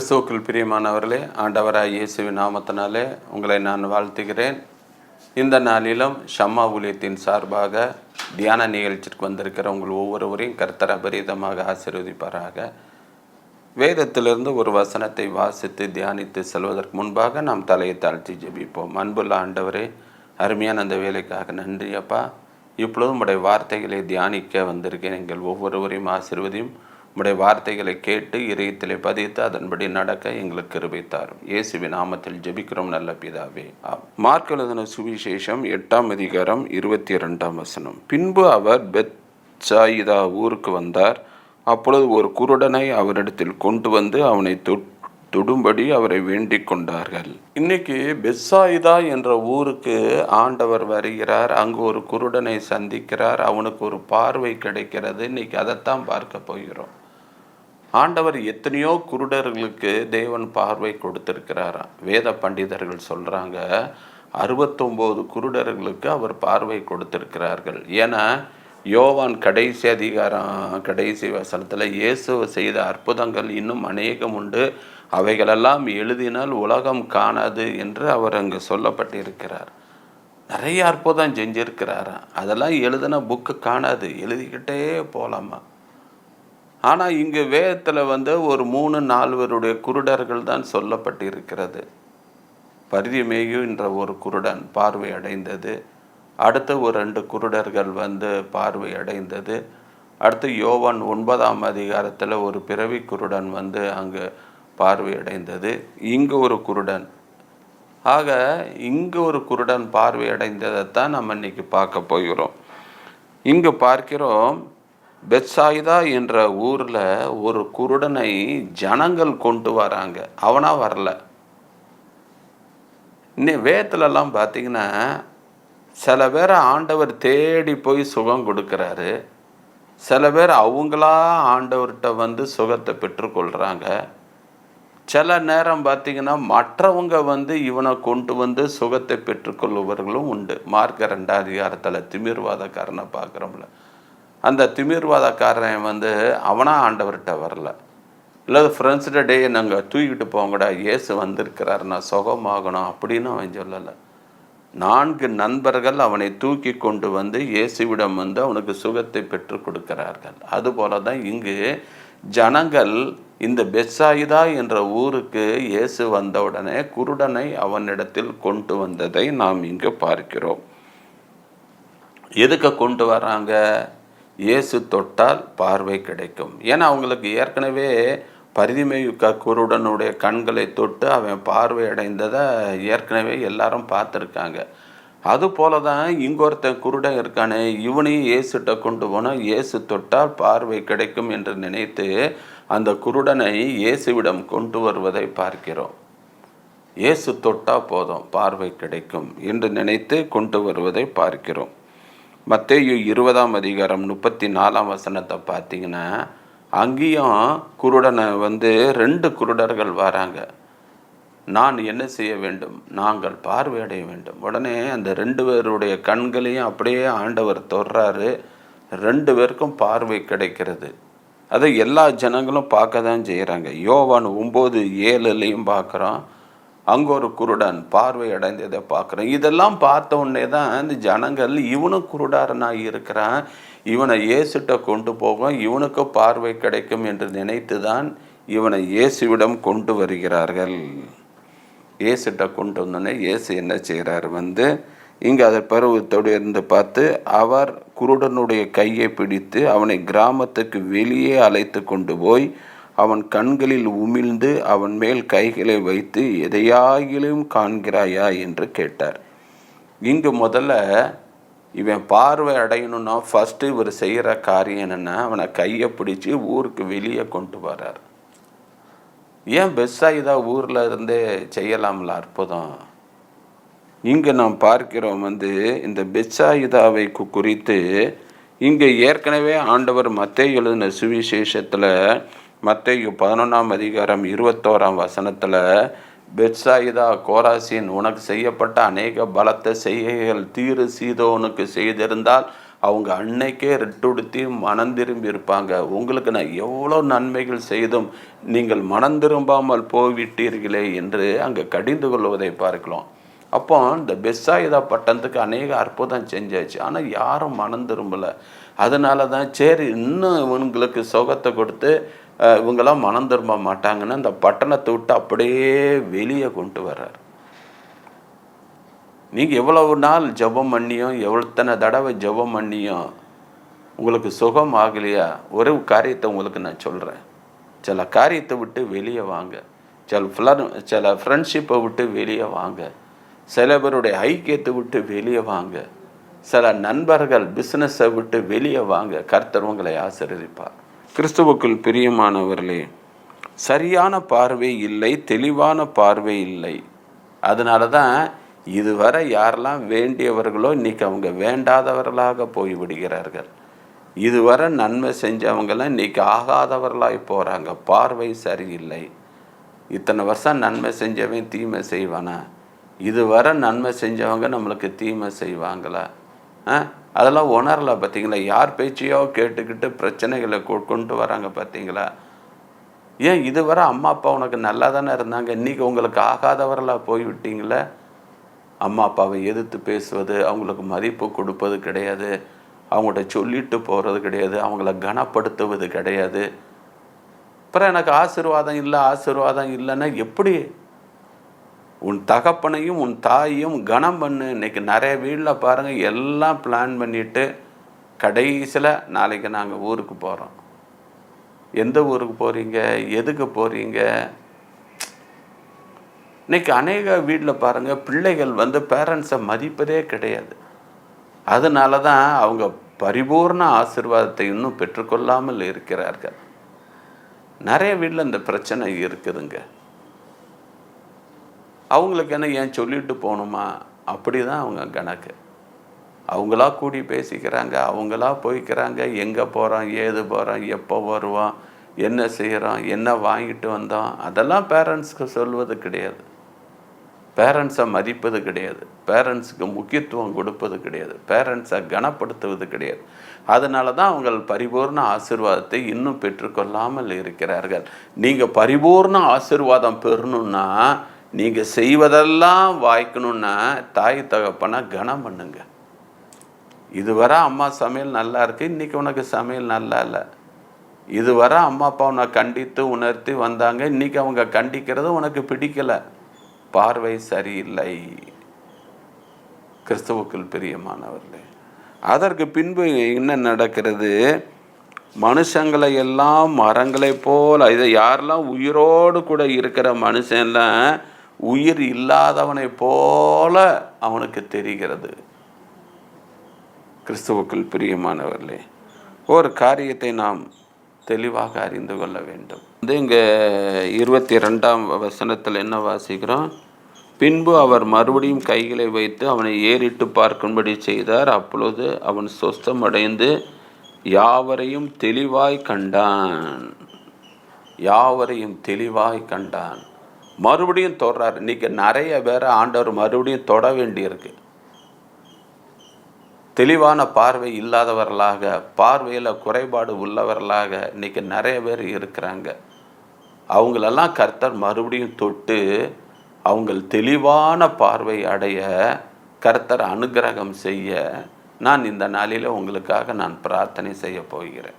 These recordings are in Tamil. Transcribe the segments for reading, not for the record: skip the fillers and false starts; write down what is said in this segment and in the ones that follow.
கிறிஸ்துவுக்குள் பிரியமானவர்களே, ஆண்டவராய் இயேசுவின் நாமத்தினாலே உங்களை நான் வாழ்த்துகிறேன். இந்த நாளிலும் ஷம்மா ஊழியத்தின் சார்பாக தியான நிகழ்ச்சிக்கு வந்திருக்கிற உங்கள் ஒவ்வொருவரையும் கர்த்தர் அபரிதமாக ஆசீர்வதிப்பாராக. வேதத்திலிருந்து ஒரு வசனத்தை வாசித்து தியானித்து செல்வதற்கு முன்பாக நாம் தலையை தாழ்த்தி ஜெபிப்போம். அன்புள்ள ஆண்டவரே, அருமையான அந்த வேலைக்காக நன்றி அப்பா. இப்பொழுதும் உம்முடைய வார்த்தைகளை தியானிக்க வந்திருக்கேன். எங்கள் ஒவ்வொருவரையும் ஆசீர்வதியும். உம்முடைய வார்த்தைகளை கேட்டு இதயத்திலே பதித்து அதன்படி நடக்க எங்களுக்கு கிருபை தாரும். இயேசுவின் நாமத்தில் ஜெபிக்கிறோம் நல்ல பிதாவே. மார்க் எழுதின சுவிசேஷம் 8ஆம் அதிகாரம் 22ஆம் வசனம். பின்பு அவர் பெத்சாயிதா ஊருக்கு வந்தார். அப்பொழுது ஒரு குருடனை அவரிடத்தில் கொண்டு வந்து அவனை தொடும்படி அவரை வேண்டிக் கொண்டார்கள். இன்னைக்கு பெத்சாயிதா என்ற ஊருக்கு ஆண்டவர் வருகிறார். அங்கு ஒரு குருடனை சந்திக்கிறார். அவனுக்கு ஒரு பார்வை கிடைக்கிறது. இன்னைக்கு அதைத்தான் பார்க்க போகிறோம். ஆண்டவர் எத்தனையோ குருடர்களுக்கு தேவன் பார்வை கொடுத்திருக்கிறாராம். வேத பண்டிதர்கள் சொல்றாங்க 69 குருடர்களுக்கு அவர் பார்வை கொடுத்திருக்கிறார்கள். ஏன்னா யோவான் கடைசி வசனத்தில் இயேசு செய்த அற்புதங்கள் இன்னும் அநேகம் உண்டு, அவைகளெல்லாம் எழுதினால் உலகம் காணாது என்று அவர் அங்கு சொல்லப்பட்டிருக்கிறார். நிறைய அற்புதம் செஞ்சிருக்கிறாராம். அதெல்லாம் எழுதின புக்கு காணாது, எழுதிக்கிட்டே போகலாமா. ஆனால் இங்கு வேதத்தில் ஒரு 3-4 குருடர்கள் தான் சொல்லப்பட்டிருக்கிறது. பரிதிமேயு என்ற ஒரு குருடன் பார்வை அடைந்தது. அடுத்து ஒரு 2 குருடர்கள் பார்வை அடைந்தது. அடுத்து யோவான் 9ஆம் அதிகாரத்தில் ஒரு பிறவி குருடன் அங்கு பார்வை அடைந்தது. இங்கு ஒரு குருடன். ஆக இங்கு ஒரு குருடன் பார்வை அடைந்ததைத்தான் நம்ம இன்னைக்கு பார்க்க போகிறோம். இங்கு பார்க்கிறோம், பெத்சாயிதா என்ற ஊரில் ஒரு குருடனை ஜனங்கள் கொண்டு வராங்க. அவனா வரல. இன்னும் வேதத்துலலாம் பார்த்தீங்கன்னா சில பேரை ஆண்டவர் தேடி போய் சுகம் கொடுக்குறாரு. சில பேர் அவங்களா ஆண்டவர்கிட்ட சுகத்தை பெற்றுக்கொள்கிறாங்க. சில நேரம் பார்த்திங்கன்னா மற்றவங்க இவனை கொண்டு சுகத்தை பெற்றுக்கொள்பவர்களும் உண்டு. மார்க் 2ஆம் அதிகாரத்தில் திமிர்வாதக்காரனை பார்க்குறோம்ல, அந்த திமிர்வாதக்காரன் அவனா ஆண்டவர்கிட்ட வரல. இல்லை ஃப்ரெண்ட்ஸ்கிட்ட டே நாங்கள் தூக்கிட்டு போங்கடா, இயேசு வந்திருக்கிறார், நான் சுகமாகணும் அப்படின்னு அவன் சொல்லலை. 4 நண்பர்கள் அவனை தூக்கி கொண்டு இயேசுவிடம் அவனுக்கு சுகத்தை பெற்று கொடுக்கிறார்கள். அதுபோல தான் இங்கு ஜனங்கள் இந்த பெத்சாயிதா என்ற ஊருக்கு இயேசு வந்தவுடனே குருடனை அவனிடத்தில் கொண்டு வந்ததை நாம் இங்கு பார்க்கிறோம். எதுக்கு கொண்டு வராங்க? இயேசு தொட்டால் பார்வை கிடைக்கும். ஏன்னா அவங்களுக்கு ஏற்கனவே பரிதிமேயு குருடனுடைய கண்களை தொட்டு அவன் பார்வை அடைந்ததை ஏற்கனவே எல்லாரும் பார்த்துருக்காங்க. அதுபோல தான் இங்கொருத்தன் குருடன் இருக்கானே, இவனையும் இயேசுகிட்ட கொண்டு போனால் இயேசு தொட்டால் பார்வை கிடைக்கும் என்று நினைத்து அந்த குருடனை இயேசுவிடம் கொண்டு வருவதை பார்க்கிறோம். இயேசு தொட்டால் போதும் பார்வை கிடைக்கும் என்று நினைத்து கொண்டு வருவதை பார்க்கிறோம். மத்தேயு 20ஆம் அதிகாரம் 34ஆம் வசனத்தை பார்த்தீங்கன்னா அங்கேயும் குருடனை 2 குருடர்கள் வராங்க. நான் என்ன செய்ய வேண்டும்? நாங்கள் பார்வையடைய வேண்டும். உடனே அந்த 2 பேருடைய கண்களையும் அப்படியே ஆண்டவர் தொடுறாரு. 2 பேருக்கும் பார்வை கிடைக்கிறது. அதை எல்லா ஜனங்களும் பார்க்க தான் செய்கிறாங்க. யோவான் 9:7 பார்க்குறோம், அங்கே ஒரு குருடன் பார்வை அடைந்ததை பார்க்குறோம். இதெல்லாம் பார்த்த உடனே தான் இந்த ஜனங்கள் இவனும் குருடாரனாக இருக்கிறான், இவனை இயேசுகிட்ட கொண்டு போகும், இவனுக்கு பார்வை கிடைக்கும் என்று நினைத்து தான் இவனை இயேசுவிடம் கொண்டு வருகிறார்கள். இயேசுகிட்ட கொண்டு வந்தோடனே இயேசு என்ன செய்கிறார்? இங்கே அதை பருவத்தோடு இருந்து பார்த்து அவர் குருடனுடைய கையை பிடித்து அவனை கிராமத்துக்கு வெளியே அழைத்து கொண்டு போய் அவன் கண்களில் உமிழ்ந்து அவன் மேல் கைகளை வைத்து எதையாகிலும் காண்கிறாயா என்று கேட்டார். இங்கு முதல்ல இவன் பார்வை அடையணும்னா ஃபஸ்ட்டு இவர் செய்கிற காரியம் என்னென்னா அவனை கையை பிடிச்சி ஊருக்கு வெளியே கொண்டு வர்றார். ஏன் பெத்சாயிதா ஊரில் இருந்தே செய்யலாம்ல அற்புதம். இங்கே நாம் பார்க்கிறோம் இந்த பெத்சாயிதாவை குறித்து இங்கே ஏற்கனவே ஆண்டவர் மத்தேயு எழுதின சுவிசேஷத்தில் மத்தேயு 11ஆம் அதிகாரம் 21ஆம் வசனத்தில் பெத்சாயிதா கோராசின் உனக்கு செய்யப்பட்ட அநேக பலத்த செய்கைகள் தீரு சீதோனுக்கு செய்திருந்தால் அவங்க அன்னைக்கே ரெட்டுடுத்தி மனம் திரும்பி இருப்பாங்க. உங்களுக்கு நான் எவ்வளோ நன்மைகள் செய்தும் நீங்கள் மனம் திரும்பாமல் போய்விட்டீர்களே என்று அங்கே கடிந்து கொள்வதை பார்க்கலாம். அப்போ இந்த பெத்சாயிதா பட்டணத்துக்கு அநேக அற்புதம் செஞ்சாச்சு, ஆனால் யாரும் மனம் திரும்பலை. அதனால தான் சரி இன்னும் இவங்களுக்கு சுகத்தை கொடுத்து இவங்களாம் மனம் திரும்ப மாட்டாங்கன்னு அந்த பட்டணத்தை விட்டு அப்படியே வெளியே கொண்டு வர்றார். நீங்கள் எவ்வளவு நாள் ஜெபம் பண்ணியும் எத்தனை தடவை ஜெபம் பண்ணியும் உங்களுக்கு சுகம் ஆகலையா? ஒரு காரியத்தை உங்களுக்கு நான் சொல்கிறேன். சில காரியத்தை விட்டு வெளியே வாங்க. சில ஃப்ரெண்ட்ஷிப்பை விட்டு வெளியே வாங்க. சில பேருடைய ஐக்கியத்தை விட்டு வெளியே வாங்க. சில நண்பர்கள் பிஸ்னஸை விட்டு வெளியே வாங்க. கர்த்தர் உங்களை ஆசீர்வதிப்பார். கிறிஸ்துவுக்குள் பிரியமானவர்களே, சரியான பார்வை இல்லை, தெளிவான பார்வை இல்லை. அதனால தான் இதுவரை யாரெல்லாம் வேண்டியவர்களோ இன்றைக்கி அவங்க வேண்டாதவர்களாக போய்விடுகிறார்கள். இதுவரை நன்மை செஞ்சவங்களாம் இன்றைக்கி ஆகாதவர்களாக போகிறாங்க. பார்வை சரியில்லை. இத்தனை வருஷம் நன்மை செஞ்சவன் தீமை செய்வானா? இதுவரை நன்மை செஞ்சவங்க நம்மளுக்கு தீமை செய்வாங்களா? அதெல்லாம் உணரலை. பார்த்தீங்களா? யார் பேச்சையோ கேட்டுக்கிட்டு பிரச்சனைகளை கொண்டு வராங்க. பார்த்தீங்களா? ஏன் இதுவரை அம்மா அப்பா உனக்கு நல்லா தானே இருந்தாங்க, இன்றைக்கி உங்களுக்கு ஆகாதவர்களாக போய்விட்டீங்களே? அம்மா அப்பாவை எதிர்த்து பேசுவது, அவங்களுக்கு மதிப்பு கொடுப்பது கிடையாது, அவங்கள்ட்ட சொல்லிட்டு போகிறது கிடையாது, அவங்கள கனப்படுத்துவது கிடையாது. அப்புறம் எனக்கு ஆசீர்வாதம் இல்லைன்னா எப்படி? உன் தகப்பனையும் உன் தாயையும் கனம் பண்ணு. இன்றைக்கி நிறைய வீட்டில் பாருங்கள், எல்லாம் பிளான் பண்ணிவிட்டு கடைசியில் நாளைக்கு நாங்கள் ஊருக்கு போகிறோம். எந்த ஊருக்கு போகிறீங்க? எதுக்கு போகிறீங்க? இன்றைக்கி அநேக வீட்டில் பாருங்கள், பிள்ளைகள் பேரண்ட்ஸை மதிப்பதே கிடையாது. அதனால தான் அவங்க பரிபூர்ண ஆசீர்வாதத்தை இன்னும் பெற்றுக்கொள்ளாமல் இருக்கிறார்கள். நிறைய வீட்டில் இந்த பிரச்சனை இருக்குதுங்க. அவங்களுக்கு என்ன, ஏன் சொல்லிட்டு போகணுமா? அப்படி தான் அவங்க கணக்கு. அவங்களா கூடி பேசிக்கிறாங்க, அவங்களா போய்க்கிறாங்க. எங்கே போகிறோம், ஏது போகிறோம், எப்போ வருவோம், என்ன செய்கிறோம், என்ன வாங்கிட்டு வந்தோம், அதெல்லாம் பேரண்ட்ஸ்க்கு சொல்வது கிடையாது. பேரண்ட்ஸை மதிப்பது கிடையாது. பேரண்ட்ஸுக்கு முக்கியத்துவம் கொடுப்பது கிடையாது. பேரண்ட்ஸை கனப்படுத்துவது கிடையாது. அதனால தான் அவங்க பரிபூர்ண ஆசீர்வாதத்தை இன்னும் பெற்றுக்கொள்ளாமல் இருக்கிறார்கள். நீங்கள் பரிபூர்ண ஆசீர்வாதம் பெறணுன்னா, நீங்கள் செய்வதெல்லாம் வாய்க்கணுன்னா தாய் தகப்பனை கனம் பண்ணுங்க. இதுவரை அம்மா சமையல் நல்லா இருக்குது, இன்றைக்கி உனக்கு சமையல் நல்லா இல்லை. இதுவரை அம்மா அப்பா உன்னை கண்டித்து உணர்த்தி வந்தாங்க, இன்றைக்கி அவங்க கண்டிக்கிறது உனக்கு பிடிக்கலை. பார்வை சரியில்லை. கிறிஸ்துவுக்குள் பிரியமானவர்களே, அதற்கு பின்பு என்ன நடக்கிறது? மனுஷங்களை எல்லாம் மரங்களை போல், இதை யாரெல்லாம் உயிரோடு கூட இருக்கிற மனுஷன்லாம் உயிர் இல்லாதவனை போல அவனுக்கு தெரிகிறது. கிறிஸ்துவுக்குள் பிரியமானவர்களே, ஒரு காரியத்தை நாம் தெளிவாக அறிந்து கொள்ள வேண்டும். இங்கே 22ஆம் வசனத்தில் என்ன வாசிக்கிறோம்? பின்பு அவர் மறுபடியும் கைகளை வைத்து அவனை ஏறிட்டு பார்க்கும்படி செய்தார். அப்பொழுது அவன் சொஸ்தமடைந்து யாவரையும் தெளிவாய் கண்டான். மறுபடியும் தொடர்றார். இன்றைக்கி நிறைய பேரை ஆண்டவர் மறுபடியும் தொட வேண்டியிருக்கு. தெளிவான பார்வை இல்லாதவர்களாக, பார்வையில் குறைபாடு உள்ளவர்களாக இன்றைக்கி நிறைய பேர் இருக்கிறாங்க. அவங்களெல்லாம் கர்த்தர் மறுபடியும் தொட்டு அவங்க தெளிவான பார்வை அடைய கர்த்தர் அனுக்கிரகம் செய்ய நான் இந்த நாளில் உங்களுக்காக நான் பிரார்த்தனை செய்ய போகிறேன்.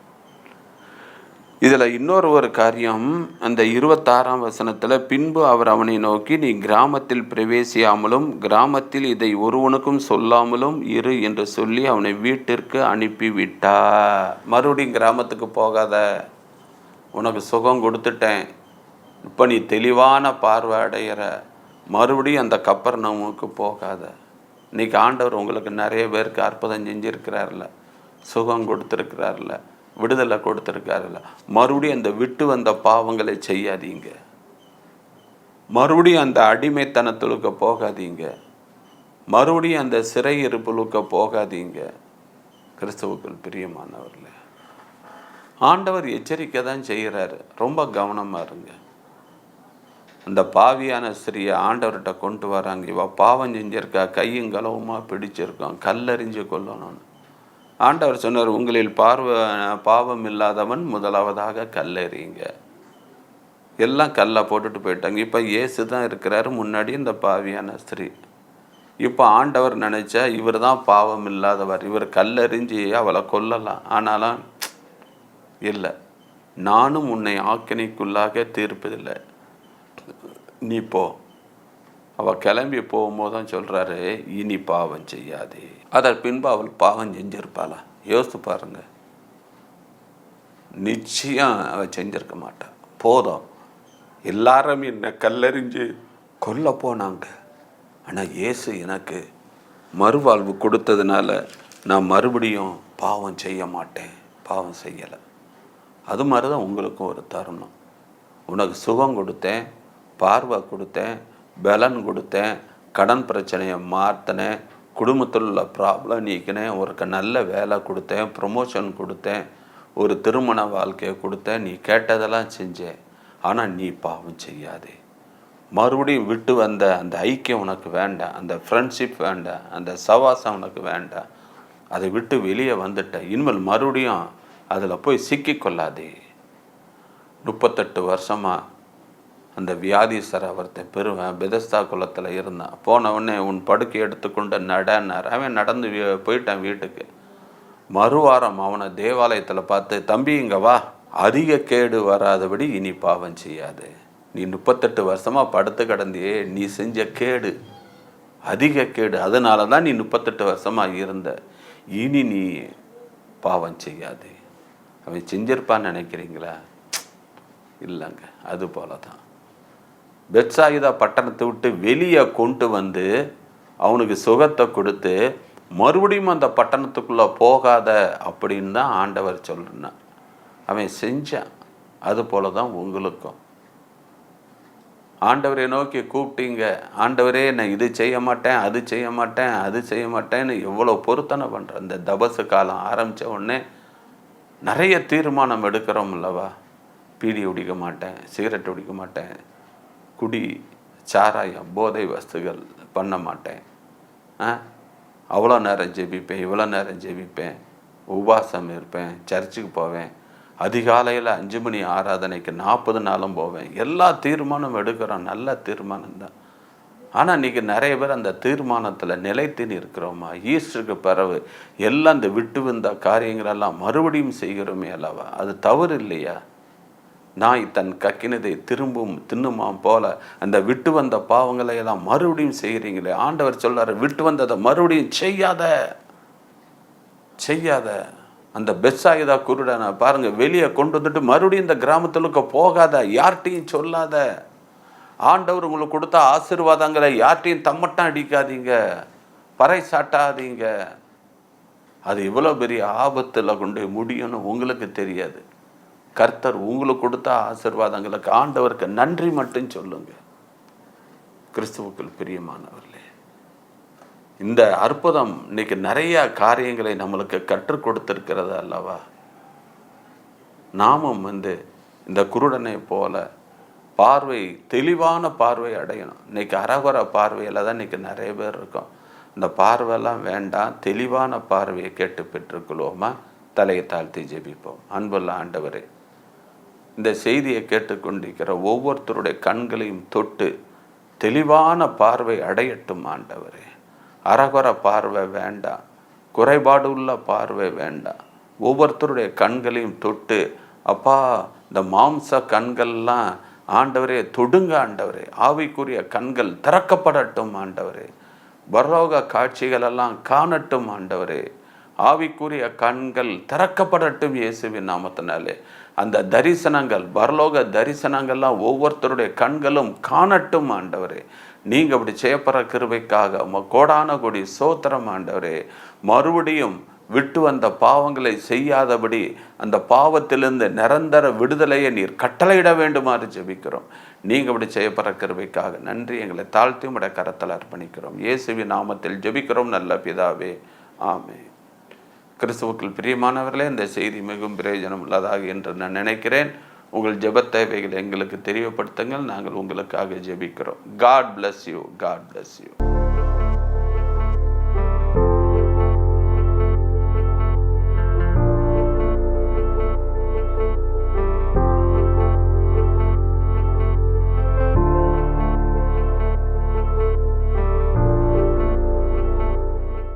இதில் இன்னொரு காரியம், அந்த 26ஆம் வசனத்தில், பின்பு அவர் அவனை நோக்கி, நீ கிராமத்தில் பிரவேசியாமலும் கிராமத்தில் இதை ஒருவனுக்கும் சொல்லாமலும் இரு என்று சொல்லி அவனை வீட்டிற்கு அனுப்பிவிட்டார். மறுபடியும் கிராமத்துக்கு போகாத, உனக்கு சுகம் கொடுத்துட்டேன், இப்போ நீ தெளிவான பார்வை அடைகிற, மறுபடியும் அந்த கப்பர்நகூமுக்கு போகாத. இன்றைக்கி ஆண்டவர் உங்களுக்கு நிறைய பேருக்கு அற்புதம் செஞ்சுருக்கிறார்ல, சுகம் கொடுத்துருக்கிறார்ல, விடுதலை கொடுத்துருக்காருல்ல. மறுபடியும் அந்த விட்டு வந்த பாவங்களை செய்யாதீங்க. மறுபடியும் அந்த அடிமைத்தனத்துலுக்க போகாதீங்க. மறுபடியும் அந்த சிறை இருப்புலுக்க போகாதீங்க. கிறிஸ்துவுக்குள் பிரியமானவர்களே, ஆண்டவர் எச்சரிக்கை தான் செய்கிறாரு. ரொம்ப கவனமாக இருங்க. அந்த பாவியான ஸ்திரியை ஆண்டவர்கிட்ட கொண்டு வராங்க. இவ பாவம் செஞ்சிருக்கா, கையும் களவுமா பிடிச்சிருக்கோம், கல்லறிஞ்சு கொல்லணும்னு. ஆண்டவர் சொன்னார், உங்களில் பாவம் இல்லாதவன் முதலாவதாக கல்லெறியுங்க. எல்லாம் கல்லை போட்டுட்டு போயிட்டாங்க. இப்போ இயேசு தான் இருக்கிறாரு முன்னாடி இந்த பாவியான ஸ்திரீ. இப்போ ஆண்டவர் நினைச்சா இவர் தான் பாவம் இல்லாதவர், இவர் கல்லெறிஞ்சு அவளை கொல்லலாம். ஆனாலும் இல்லை, நானும் உன்னை ஆக்கினைக்குள்ளாக தீர்ப்பதில்லை, நீ போ. அவள் கிளம்பி போகும்போது தான் சொல்கிறாரு, இனி பாவம் செய்யாதே. அதற்கு பின்பு அவள் பாவம் செஞ்சிருப்பாளா? யோசித்து பாருங்க. நிச்சயம் அவள் செஞ்சிருக்க மாட்டாள். போதும், எல்லாரும் என்னை கல்லெறிஞ்சு கொல்ல போனாங்க, ஆனால் இயேசு எனக்கு மறுவாழ்வு கொடுத்ததுனால நான் மறுபடியும் பாவம் செய்ய மாட்டேன், பாவம் செய்யலை. அது மாதிரி தான் உங்களுக்கும் ஒரு தருணம். உனக்கு சுகம் கொடுத்தேன், பார்வை கொடுத்தேன், பலன் கொடுத்தேன், கடன் பிரச்சனையை மாற்றினேன், குடும்பத்தில் உள்ள ப்ராப்ளம் நீக்கினேன், ஒரு நல்ல வேலை கொடுத்தேன், ப்ரொமோஷன் கொடுத்தேன், ஒரு திருமண வாழ்க்கையை கொடுத்தேன், நீ கேட்டதெல்லாம் செஞ்சேன். ஆனால் நீ பாவம் செய்யாதே. மறுபடியும் விட்டு வந்த அந்த ஐக்கியம் உனக்கு வேண்டாம், அந்த ஃப்ரெண்ட்ஷிப் வேண்டாம், அந்த சவாசம் உனக்கு வேண்டாம். அதை விட்டு வெளியே வந்துட்ட. இனிமேல் மறுபடியும் அதில் போய் சிக்கிக்கொள்ளாதே. 38 வருஷமாக அந்த வியாதிசரை ஒருத்தன் பெறுவேன் பெதஸ்தா குளத்தில் இருந்தான். போனவுடனே உன் படுக்கை எடுத்துக்கொண்டு நடனார். அவன் நடந்து போயிட்டான் வீட்டுக்கு. மறுவாரம் அவனை தேவாலயத்தில் பார்த்து, தம்பி இங்கே வா, அதிக கேடு வராதபடி இனி பாவம் செய்யாது. நீ 38 வருஷமாக படுத்து கிடந்தியே, நீ செஞ்ச கேடு அதிக கேடு, அதனால தான் நீ 38 வருஷமாக இருந்த. இனி நீ பாவம் செய்யாது. அவன் செஞ்சிருப்பான்னு நினைக்கிறீங்களா? இல்லைங்க. அது போல தான் பெத்சாயிதா பட்டணத்தை விட்டு வெளியே கொண்டு வந்து அவனுக்கு சுகத்தை கொடுத்து மறுபடியும் அந்த பட்டணத்துக்குள்ளே போகாத அப்படின்னு தான் ஆண்டவர் சொல்கிறான். அவன் செஞ்சான். அது போல தான் உங்களுக்கும். ஆண்டவரை நோக்கி கூப்பிட்டீங்க, ஆண்டவரே நான் இது செய்ய மாட்டேன், அது செய்ய மாட்டேன், அது செய்ய மாட்டேன்னு எவ்வளோ பொருத்தனை பண்ணுறேன். இந்த தபசு காலம் ஆரம்பித்த உடனே நிறைய தீர்மானம் எடுக்கிறோம் அல்லவா? பீடி குடிக்க மாட்டேன், சிகரெட் குடிக்க மாட்டேன், குடி, சாராயம், போதை வஸ்துகள் பண்ண மாட்டேன், அவ்வளோ நேரம் ஜெபிப்பேன், இவ்வளோ நேரம் ஜெபிப்பேன், உபவாசம் இருப்பேன், சர்ச்சுக்கு போவேன், அதிகாலையில் 5 மணி ஆராதனைக்கு 40 நாளும் போவேன். எல்லா தீர்மானம் எடுக்கிறோம், நல்ல தீர்மானம் தான். ஆனால் இன்றைக்கி நிறைய பேர் அந்த தீர்மானத்தில் நிலைத்தின்னு இருக்கிறோமா? ஈஸ்டருக்கு பிறகு எல்லாம் இந்த விட்டு வந்த காரியங்களெல்லாம் மறுபடியும் செய்கிறோமே அல்லவா? அது தவறு இல்லையா? நாய் தன் கக்கினதை திரும்பும் தின்னுமாம் போல அந்த விட்டு வந்த பாவங்களை எல்லாம் மறுபடியும் செய்கிறீங்களே. ஆண்டவர் சொல்றாரு, விட்டு வந்ததை மறுபடியும் செய்யாத. அந்த பெத்சாயிதா குருடனை பாருங்க, வெளியே கொண்டு வந்துட்டு மறுபடியும் இந்த கிராமத்துக்கு போகாத, யார்கிட்டையும் சொல்லாத. ஆண்டவர் உங்களுக்கு கொடுத்த ஆசீர்வாதங்களை யார்கிட்டையும் தம்மட்டம் அடிக்காதீங்க, பறை சாட்டாதீங்க. அது இவ்வளோ பெரிய ஆபத்தில் கொண்டு முடியும்னு உங்களுக்கு தெரியாது. கர்த்தர் உங்களுக்கு கொடுத்த ஆசீர்வாதங்களுக்கு ஆண்டவருக்கு நன்றி மட்டும் சொல்லுங்க. கிறிஸ்துவுக்குள் பிரியமானவர்களே, இந்த அற்புதம் இன்னைக்கு நிறைய காரியங்களை நம்மளுக்கு கற்றுக் கொடுத்திருக்கிறது அல்லவா? நாமும் இந்த குருடனை போல பார்வை, தெளிவான பார்வை அடையணும். இன்னைக்கு அரகுர பார்வையில் தான் இன்னைக்கு நிறைய பேர் இருக்கோம். இந்த பார்வையெல்லாம் வேண்டாம், தெளிவான பார்வையை கேட்டு பெற்றுக்கொள்வோமா? தலையை தாழ்த்தி ஜெபிப்போம். அன்புள்ள ஆண்டவரே, இந்த செய்தியை கேட்டுக்கொண்டிருக்கிற ஒவ்வொருத்தருடைய கண்களையும் தொட்டு தெளிவான பார்வை அடையட்டும் ஆண்டவரே. அரகுர பார்வை வேண்டாம், குறைபாடு உள்ள பார்வை வேண்டாம். ஒவ்வொருத்தருடைய கண்களையும் தொட்டு, அப்பா இந்த மாம்ச கண்கள்லாம் ஆண்டவரே தொடுங்க ஆண்டவரே. ஆவிக்குரிய கண்கள் திறக்கப்படட்டும் ஆண்டவரே. பரலோக காட்சிகளெல்லாம் காணட்டும் ஆண்டவரே. ஆவிக்குரிய கண்கள் திறக்கப்படட்டும் இயேசுவின் நாமத்தினாலே. அந்த தரிசனங்கள், பரலோக தரிசனங்கள்லாம் ஒவ்வொருத்தருடைய கண்களும் காணட்டும் ஆண்டவரே. நீங்கள் அப்படி செய்யப்படுற கிருபைக்காக கோடான கோடி சோத்திரம் ஆண்டவரே. மறுபடியும் விட்டு வந்த பாவங்களை செய்யாதபடி அந்த பாவத்திலிருந்து நிரந்தர விடுதலையை நீர் கட்டளையிட வேண்டுமாறு ஜெபிக்கிறோம். நீங்கள் அப்படி செய்யப்படுற கிருபைக்காக நன்றி. எங்களை தாழ்த்தி உடைய கரத்தில் அர்ப்பணிக்கிறோம். இயேசுவின் நாமத்தில் ஜெபிக்கிறோம் நல்ல பிதாவே, ஆமென். கிறிஸ்துவுக்குள் பிரியமானவர்களே, இந்த செய்தி மிகவும் பிரயோஜனம் உள்ளதாக என்று நான் நினைக்கிறேன். உங்கள் ஜெப தேவைகளை எங்களுக்கு தெரியப்படுத்துங்கள். நாங்கள் உங்களுக்காக ஜெபிக்கிறோம். God bless you. God bless you.